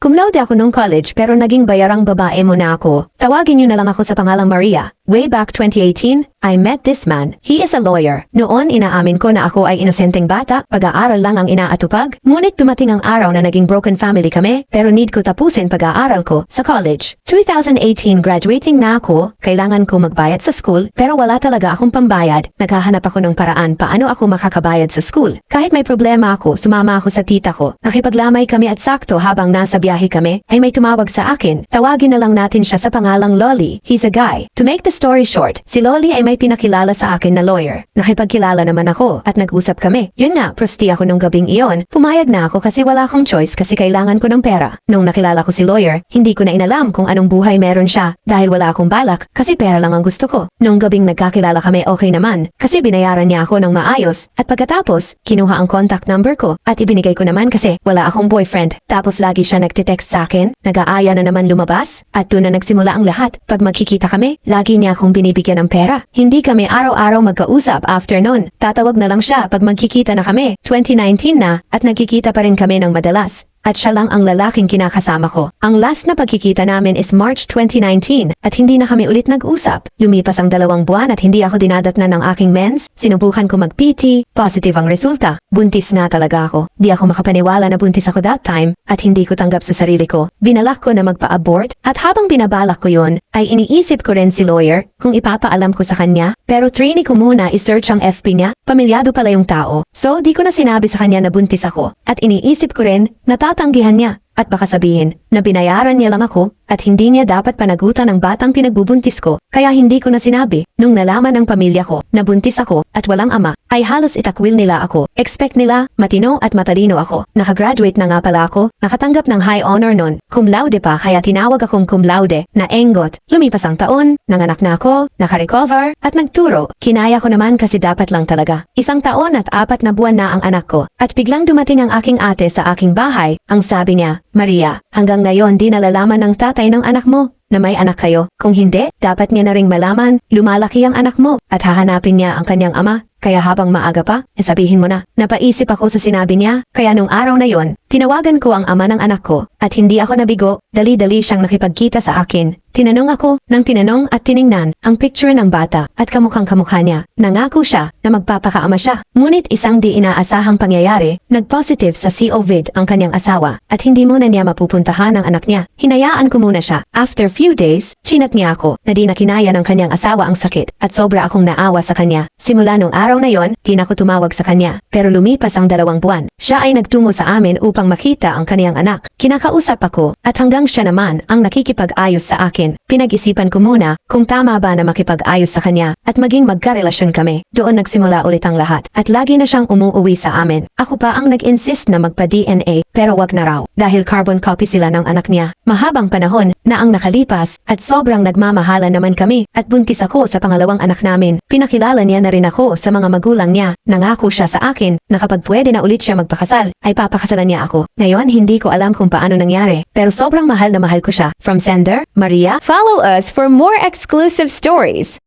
Cum laude ako nung college pero naging bayarang babae muna ako. Tawagin niyo na lang ako sa pangalang Maria. Way back 2018, I met this man. He is a lawyer. Noon inaamin ko na ako ay inosenteng bata, pag-aaral lang ang inaatupag. Ngunit dumating ang araw na naging broken family kami, pero need ko tapusin pag-aaral ko sa college. 2018 graduating na ako, kailangan ko magbayad sa school, pero wala talaga akong pambayad. Naghahanap ako ng paraan paano ako makakabayad sa school. Kahit may problema ako, sumama ako sa tita ko. Nakipaglamay kami at sakto habang nasa biyahe kami, ay may tumawag sa akin. Tawagin na lang natin siya sa pangalang Lolly. He's a guy. To make the story short, si Lolly ay may pinakilala sa akin na lawyer. Nakipagkilala naman ako at nag-usap kami. Yun nga, prosti ako nung gabing iyon. Pumayag na ako kasi wala akong choice kasi kailangan ko ng pera. Nung nakilala ko si lawyer, hindi ko na inalam kung anong buhay meron siya dahil wala akong balak kasi pera lang ang gusto ko. Nung gabing nagkakilala kami okay naman kasi binayaran niya ako ng maayos at pagkatapos, kinuha ang contact number ko at ibinigay ko naman kasi wala akong boyfriend. Tapos lagi siya nagtitext sa akin, nag-aaya na naman lumabas at doon na nagsimula ang lahat. Pag magkikita kami, lagi niya akong binibigyan ng pera. Hindi kami araw-araw magkausap after nun. Tatawag na lang siya pag magkikita na kami. 2019 na at nagkikita pa rin kami ng madalas. At siya lang ang lalaking kinakasama ko. Ang last na pagkikita namin is March 2019 at hindi na kami ulit nag-usap. Lumipas ang 2 buwan at hindi ako dinadatnan ng aking mens. Sinubukan ko mag-PT, positive ang resulta. Buntis nga talaga ako. Di ako makapaniwala na buntis ako that time at hindi ko tanggap sa sarili ko. Binalak ko na magpa-abort at habang binabalak ko yon ay iniisip ko rin si lawyer kung ipapaalam ko sa kanya. Pero trini ko muna i-search ang FB niya. Pamilyado pala yung tao. So di ko na sinabi sa kanya na buntis ako at iniisip ko rin na tatanggihan niya at baka sabihin na binayaran niya lang ako at hindi niya dapat panagutan ang batang pinagbubuntis ko. Kaya hindi ko na sinabi. Nung nalaman ng pamilya ko na buntis ako at walang ama, ay halos itakwil nila ako. Expect nila, matino at matalino ako. Nakagraduate na nga pala ako, nakatanggap ng high honor nun. Cum laude pa kaya tinawag akong cum laude na engot. Lumipas ang taon, nanganak na ako, nakarecover at nagturo. Kinaya ko naman kasi dapat lang talaga. 1 taon at 4 na buwan na ang anak ko. At biglang dumating ang aking ate sa aking bahay. Ang sabi niya, Maria, hanggang ngayon di nalalaman ng tatay ng anak mo na may anak kayo. Kung hindi, dapat niya na ring malaman, lumalaki ang anak mo at hahanapin niya ang kanyang ama. Kaya habang maaga pa, sabihin mo na. Napaisip ako sa sinabi niya, kaya nung araw na yon, tinawagan ko ang ama ng anak ko at hindi ako nabigo, dali-dali siyang nakipagkita sa akin. Tinanong ako ng tinanong at tiningnan ang picture ng bata at kamukhang-kamukha niya. Nangako siya na magpapakaama siya. Ngunit isang di inaasahang pangyayari, nag-positive sa COVID ang kanyang asawa at hindi muna niya mapupuntahan ang anak niya. Hinayaan ko muna siya. After few days, chinat niya ako na di nakinaya ng kanyang asawa ang sakit at sobra akong naawa sa kanya. Simula nung araw na yon, di na ko tumawag sa kanya. Pero lumipas ang 2 buwan. Siya ay nagtungo sa amin upang makita ang kaniyang anak. Kinakausap ako at hanggang siya naman ang nakikipag-ayos sa akin. Pinag-isipan ko muna kung tama ba na makipag-ayos sa kanya at maging magkarelasyon kami. Doon nagsimula ulit ang lahat at lagi na siyang umuuwi sa amin. Ako pa ang nag-insist na magpa-DNA pero wag na raw dahil carbon copy sila ng anak niya. Mahabang panahon na ang nakalipas at sobrang nagmamahalan naman kami at buntis ako sa pangalawang anak namin. Pinakilala niya na rin ako sa mga magulang niya. Nangako siya sa akin na kapag pwede na ulit siya magpakasal ay papakasalan niya ako. Ngayon hindi ko alam kung paano nangyari pero sobrang mahal na mahal ko siya. From sender, Maria. Follow us for more exclusive stories.